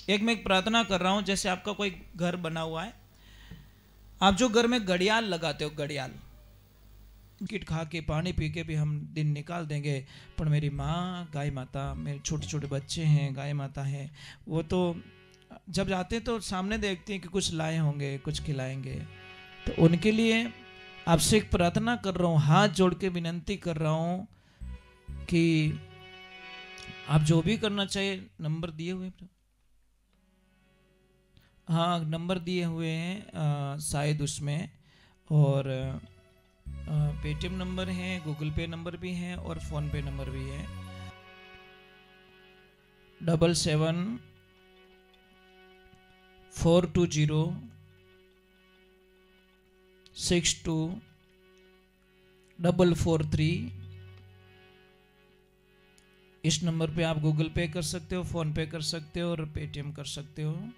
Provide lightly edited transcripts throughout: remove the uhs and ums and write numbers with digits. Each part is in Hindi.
मैं एक प्रार्थना कर रहा हूं, जैसे आपका कोई घर बना हुआ है, आप जो घर में घड़ियाल लगाते हो, घड़ियाल किट खा के पानी पी के भी हम दिन निकाल देंगे, पर मेरी माँ गाय माता, मेरे छोटे छोटे बच्चे हैं, गाय माता हैं, वो तो जब जाते हैं तो सामने देखते हैं कि कुछ लाए होंगे, कुछ खिलाएंगे। तो उनके लिए आपसे एक प्रार्थना कर रहा हूँ, हाथ जोड़ के विनंती कर रहा हूँ कि आप जो भी करना चाहिए, नंबर दिए हुए, हाँ नंबर दिए हुए हैं शायद उसमें, और पेटीएम नंबर है, गूगल पे नंबर भी है और फोन पे नंबर भी है। 77-420-62-443। इस नंबर पे आप गूगल पे कर सकते हो, फोन पे कर सकते हो और पेटीएम कर सकते हो।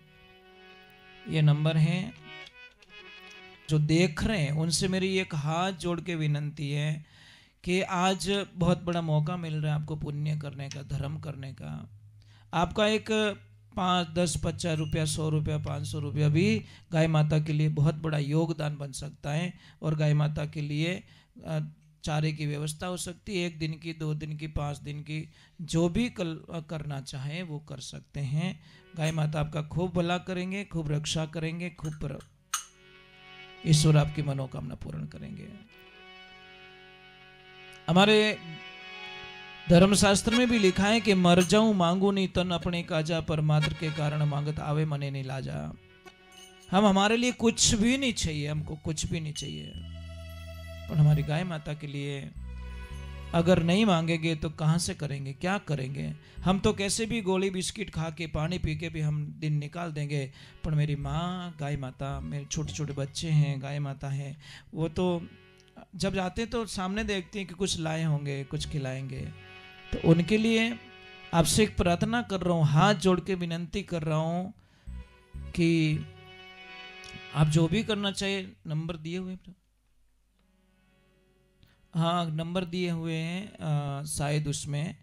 ये नंबर है। जो देख रहे हैं उनसे मेरी एक हाथ जोड़ के विनंती है कि आज बहुत बड़ा मौका मिल रहा है आपको पुण्य करने का, धर्म करने का। आपका एक 5, 10, 50 रुपया, 100 रुपया, 500 रुपया भी गाय माता के लिए बहुत बड़ा योगदान बन सकता है, और गाय माता के लिए चारे की व्यवस्था हो सकती है। 1 दिन की, 2 दिन की, 5 दिन की, जो भी करना चाहे वो कर सकते हैं। गाय माता आपका खूब भला करेंगे, खूब रक्षा करेंगे, खूब ईश्वर आपकी मनोकामना पूर्ण करेंगे। हमारे धर्मशास्त्र में भी लिखा है कि मर जाऊं मांगू नहीं तन अपने काजा, पर मात्र के कारण मांगत आवे मने नहीं लाजा। हम हमारे लिए कुछ भी नहीं चाहिए, हमको कुछ भी नहीं चाहिए, पर हमारी गाय माता के लिए अगर नहीं मांगेंगे तो कहां से करेंगे, क्या करेंगे? हम तो कैसे भी गोली बिस्किट खा के पानी पी के भी हम दिन निकाल देंगे, पर मेरी माँ गाय माता, मेरे छोटे छोटे बच्चे हैं, गाय माता हैं, वो तो जब जाते हैं तो सामने देखते हैं कि कुछ लाए होंगे, कुछ खिलाएंगे। तो उनके लिए आपसे एक प्रार्थना कर रहा हूँ, हाथ जोड़ के विनंती कर रहा हूँ कि आप जो भी करना चाहिए, नंबर दिए हुए, हाँ नंबर दिए हुए हैं शायद उसमें,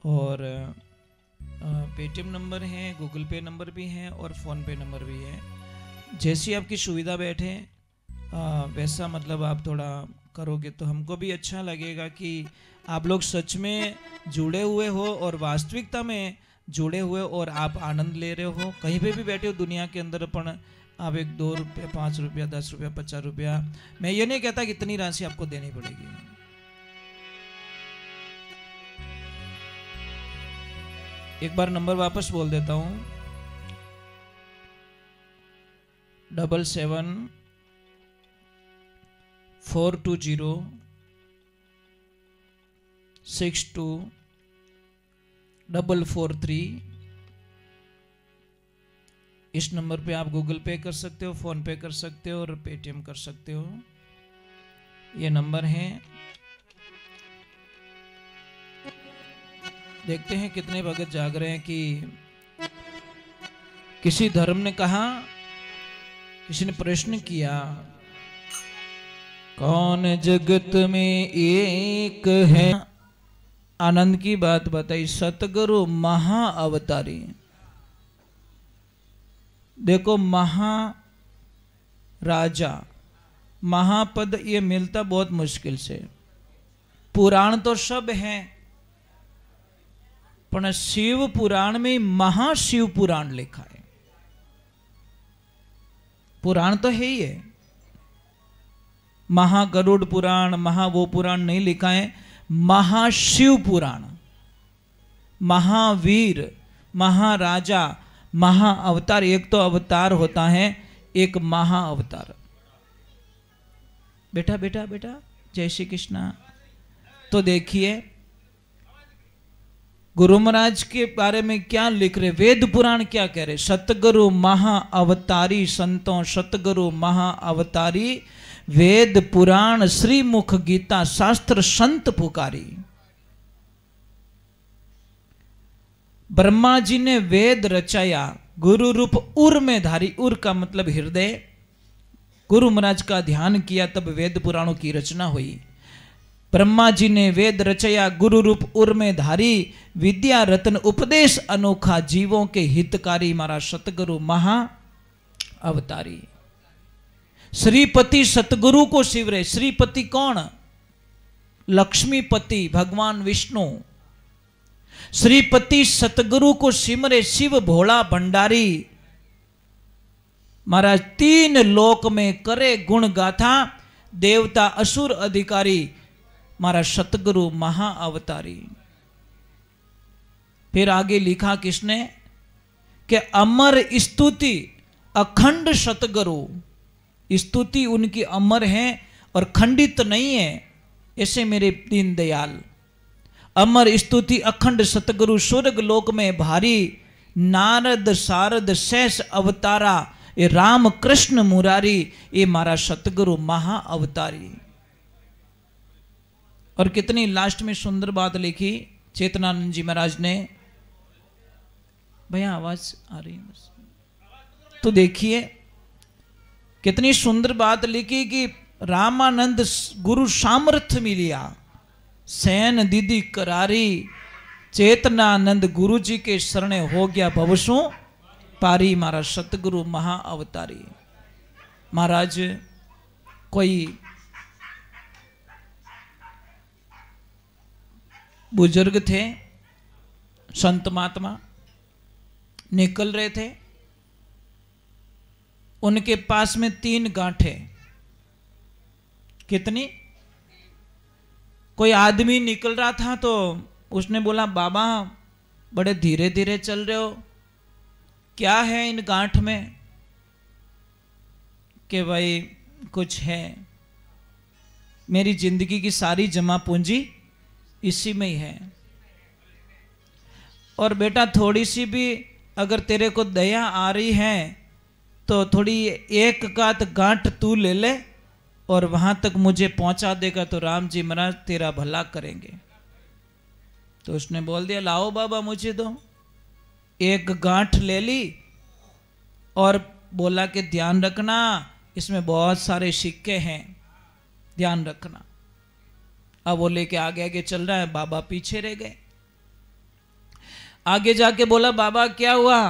और पेटीएम नंबर है, गूगल पे नंबर भी है और फ़ोन पे नंबर भी है। जैसी आपकी सुविधा बैठे वैसा मतलब आप थोड़ा करोगे तो हमको भी अच्छा लगेगा कि आप लोग सच में जुड़े हुए हो और वास्तविकता में जुड़े हुए और आप आनंद ले रहे हो। कहीं पे भी बैठे हो दुनिया के अंदर, पण आप 1, 2 रुपये, 5 रुपया, 10 रुपया, 50 रुपया, मैं ये नहीं कहता कि इतनी राशि आपको देनी पड़ेगी। एक बार नंबर वापस बोल देता हूं, 77-420-62-443। इस नंबर पे आप गूगल पे कर सकते हो, फोन पे कर सकते हो और पेटीएम कर सकते हो। ये नंबर है। देखते हैं कितने भगत जाग रहे हैं। कि किसी धर्म ने कहा, किसी ने प्रश्न किया, कौन जगत में एक है? आनंद की बात बताई, सतगुरु महा अवतारी। देखो, महाराजा, महापद ये मिलता बहुत मुश्किल से। पुराण तो सब हैं, पर शिव पुराण में महाशिव पुराण लिखा है। पुराण तो है ही है, महागरुड़ पुराण, वो पुराण नहीं लिखा है। महाशिव पुराण, महावीर, महाराजा, महाअवतार। एक तो अवतार होता है, एक महाअवतार। बेटा बेटा बेटा, जय श्री कृष्णा। तो देखिए गुरु महाराज के बारे में क्या लिख रहे, वेद पुराण क्या कह रहे? सतगुरु महा अवतारी संतों, सतगुरु महा अवतारी, वेद पुराण श्रीमुख गीता शास्त्र संत पुकारी। ब्रह्मा जी ने वेद रचाया, गुरु रूप उर में धारी, उर का मतलब हृदय। गुरु महाराज का ध्यान किया तब वेद पुराणों की रचना हुई। ब्रह्मा जी ने वेद रचया, गुरु रूप उर में धारी, विद्या रत्न उपदेश अनोखा, जीवों के हितकारी, मारा सतगुरु महा अवतारी। श्रीपति सतगुरु को शिवरे। श्रीपति कौन? लक्ष्मीपति भगवान विष्णु। श्रीपति सतगुरु को सिमरे, शिव भोला भंडारी। महाराज तीन लोक में करे गुण गाथा, देवता असुर अधिकारी, मारा सतगुरु महा अवतारी। फिर आगे लिखा किसने कि अमर स्तुति अखंड सतगुरु। स्तुति उनकी अमर है और खंडित नहीं है। ऐसे मेरे दीनदयाल, अमर स्तुति अखंड सतगुरु, स्वर्ग लोक में भारी, नारद सारद शेष अवतारा, ये राम कृष्ण मुरारी, ये मारा सतगुरु महा अवतारी। और कितनी लास्ट में सुंदर बात लिखी चेतनानंद जी महाराज ने। भैया आवाज आ रही है तो देखिए कितनी सुंदर बात लिखी कि रामानंद गुरु सामर्थ्य मिलिया, सैन दीदी करारी, चेतनानंद गुरु जी के शरणे हो गया भवसों पारी, मारा सतगुरु महा अवतारी। महाराज कोई बुजुर्ग थे, संत महात्मा निकल रहे थे, उनके पास में 3 गांठें। कितनी? कोई आदमी निकल रहा था तो उसने बोला, बाबा बड़े धीरे धीरे चल रहे हो, क्या है इन गांठ में? कि भाई कुछ है, मेरी जिंदगी की सारी जमा पूंजी इसी में ही है, और बेटा थोड़ी सी भी अगर तेरे को दया आ रही है तो थोड़ी एक गांठ गांठ तू ले ले और वहां तक मुझे पहुंचा देगा तो राम जी महाराज तेरा भला करेंगे। तो उसने बोल दिया, लाओ बाबा मुझे दो। एक गांठ ले ली और बोला कि ध्यान रखना इसमें बहुत सारे सिक्के हैं, ध्यान रखना। अब वो लेके आगे आगे चल रहा है, बाबा पीछे रह गए। आगे जाके बोला, बाबा क्या हुआ?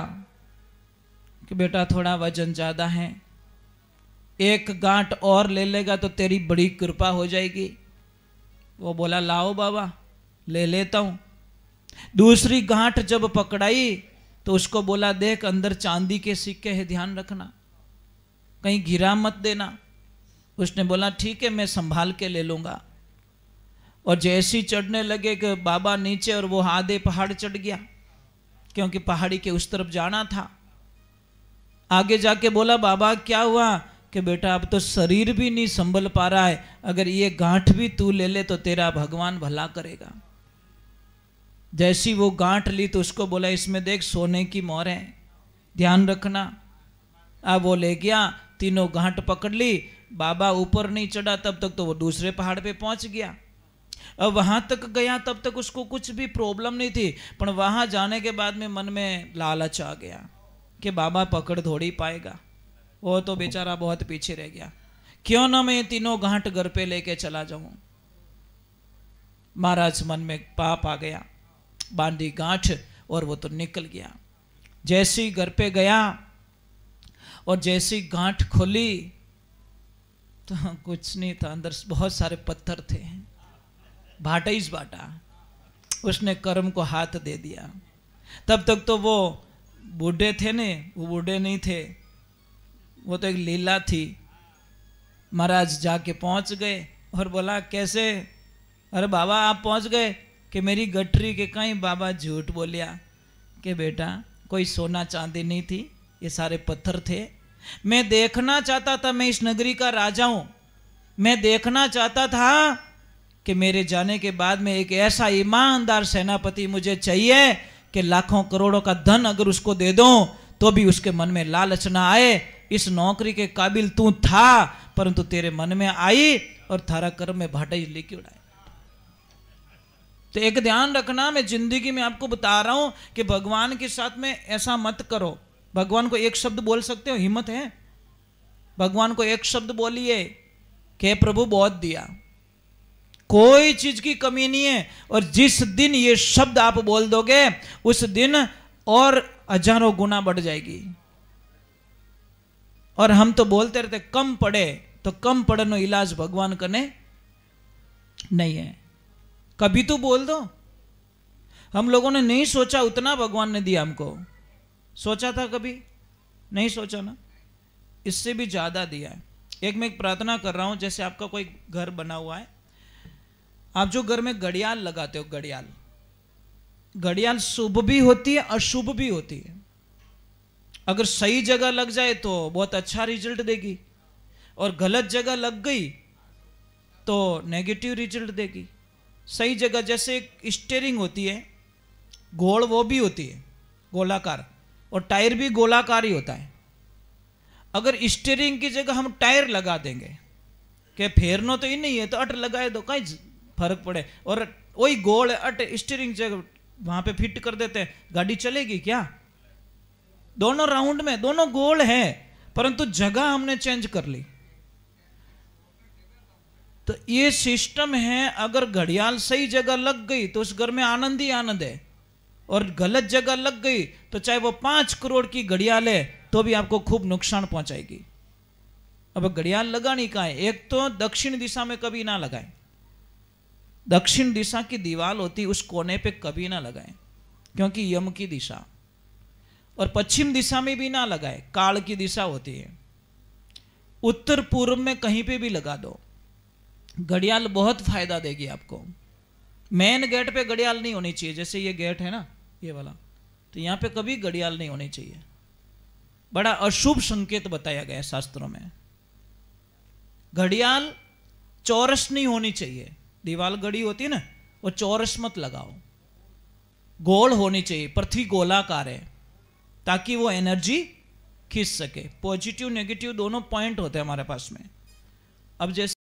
कि बेटा थोड़ा वजन ज्यादा है, एक गांठ और ले लेगा तो तेरी बड़ी कृपा हो जाएगी। वो बोला, लाओ बाबा ले लेता हूं। दूसरी गांठ जब पकड़ाई तो उसको बोला, देख अंदर चांदी के सिक्के हैं, ध्यान रखना कहीं गिरा मत देना। उसने बोला, ठीक है मैं संभाल के ले लूंगा। और जैसी चढ़ने लगे कि बाबा नीचे, और वो आधे पहाड़ चढ़ गया क्योंकि पहाड़ी के उस तरफ जाना था। आगे जाके बोला, बाबा क्या हुआ? कि बेटा अब तो शरीर भी नहीं संभल पा रहा है, अगर ये गांठ भी तू ले ले तो तेरा भगवान भला करेगा। जैसी वो गांठ ली तो उसको बोला, इसमें देख सोने की मोहर है, ध्यान रखना। अब वो ले गया, तीनों गांठ पकड़ ली। बाबा ऊपर नहीं चढ़ा तब तक तो वो दूसरे पहाड़ पे पहुंच गया। अब वहां तक गया तब तक उसको कुछ भी प्रॉब्लम नहीं थी, पर वहां जाने के बाद में मन में लालच आ गया कि बाबा पकड़ थोड़ी पाएगा। वो तो बेचारा बहुत पीछे रह गया, क्यों ना मैं तीनों गांठ घर पे लेके चला जाऊं। महाराज मन में पाप आ गया, बांधी गांठ और वो तो निकल गया। जैसी घर पे गया और जैसी गांठ खोली तो कुछ नहीं था, अंदर बहुत सारे पत्थर थे, भाटा ही भाटा। उसने कर्म को हाथ दे दिया। तब तक तो वो बूढ़े थे ने, वो बूढ़े नहीं थे, वो तो एक लीला थी। महाराज जाके पहुंच गए और बोला, कैसे? अरे बाबा आप पहुंच गए? कि मेरी गठरी के कहीं। बाबा झूठ बोलिया कि बेटा कोई सोना चांदी नहीं थी, ये सारे पत्थर थे। मैं देखना चाहता था, मैं इस नगरी का राजा हूं, मैं देखना चाहता था कि मेरे जाने के बाद में एक ऐसा ईमानदार सेनापति मुझे चाहिए कि लाखों करोड़ों का धन अगर उसको दे दूं तो भी उसके मन में लालच ना आए। इस नौकरी के काबिल तू था, परंतु तेरे मन में आई और थारा कर्म में भाटा ही लेके उड़ाए। तो एक ध्यान रखना, मैं जिंदगी में आपको बता रहा हूं कि भगवान के साथ में ऐसा मत करो। भगवान को एक शब्द बोल सकते हो, हिम्मत है? भगवान को एक शब्द बोलिए कि प्रभु बहुत दिया, कोई चीज की कमी नहीं है। और जिस दिन ये शब्द आप बोल दोगे उस दिन और हजारों गुना बढ़ जाएगी। और हम तो बोलते रहते कम पड़े, तो कम पड़नो इलाज भगवान कने नहीं है। कभी तो बोल दो। हम लोगों ने नहीं सोचा उतना भगवान ने दिया हमको। सोचा था कभी? नहीं सोचा ना। इससे भी ज्यादा दिया है। एक प्रार्थना कर रहा हूं, जैसे आपका कोई घर बना हुआ है, आप जो घर में घड़ियाल लगाते हो, घड़ियाल शुभ भी होती है अशुभ भी होती है। अगर सही जगह लग जाए तो बहुत अच्छा रिजल्ट देगी, और गलत जगह लग गई तो नेगेटिव रिजल्ट देगी। सही जगह, जैसे एक स्टीयरिंग होती है गोल, वो भी होती है गोलाकार, और टायर भी गोलाकार ही होता है। अगर स्टीयरिंग की जगह हम टायर लगा देंगे कि फेरनो तो ही नहीं है तो अट लगाए दो, कहीं फर्क पड़े, और वही गोल अट स्टीयरिंग जगह वहां पे फिट कर देते हैं, गाड़ी चलेगी क्या? दोनों राउंड में दोनों गोल है, परंतु जगह हमने चेंज कर ली। तो ये सिस्टम है। अगर घड़ियाल सही जगह लग गई तो उस घर में आनंद ही आनंद है, और गलत जगह लग गई तो चाहे वो 5 करोड़ की घड़ियाल है तो भी आपको खूब नुकसान पहुंचाएगी। अब घड़ियाल लगानी कहाँ है? एक तो दक्षिण दिशा में कभी ना लगाएं। दक्षिण दिशा की दीवार होती उस कोने पे कभी ना लगाएं, क्योंकि यम की दिशा। और पश्चिम दिशा में भी ना लगाएं, काल की दिशा होती है। उत्तर पूर्व में कहीं पे भी लगा दो, घड़ियाल बहुत फायदा देगी आपको। मेन गेट पे घड़ियाल नहीं होनी चाहिए, जैसे ये गेट है ना, ये वाला, तो यहां पे कभी घड़ियाल नहीं होनी चाहिए। बड़ा अशुभ संकेत बताया गया है शास्त्रों में। घड़ियाल चौरस नहीं होनी चाहिए। दीवार घड़ी होती है ना, वो चौरस मत लगाओ, गोल होनी चाहिए। पृथ्वी गोलाकार है ताकि वो एनर्जी खींच सके। पॉजिटिव नेगेटिव दोनों पॉइंट होते हैं हमारे पास में। अब जैसे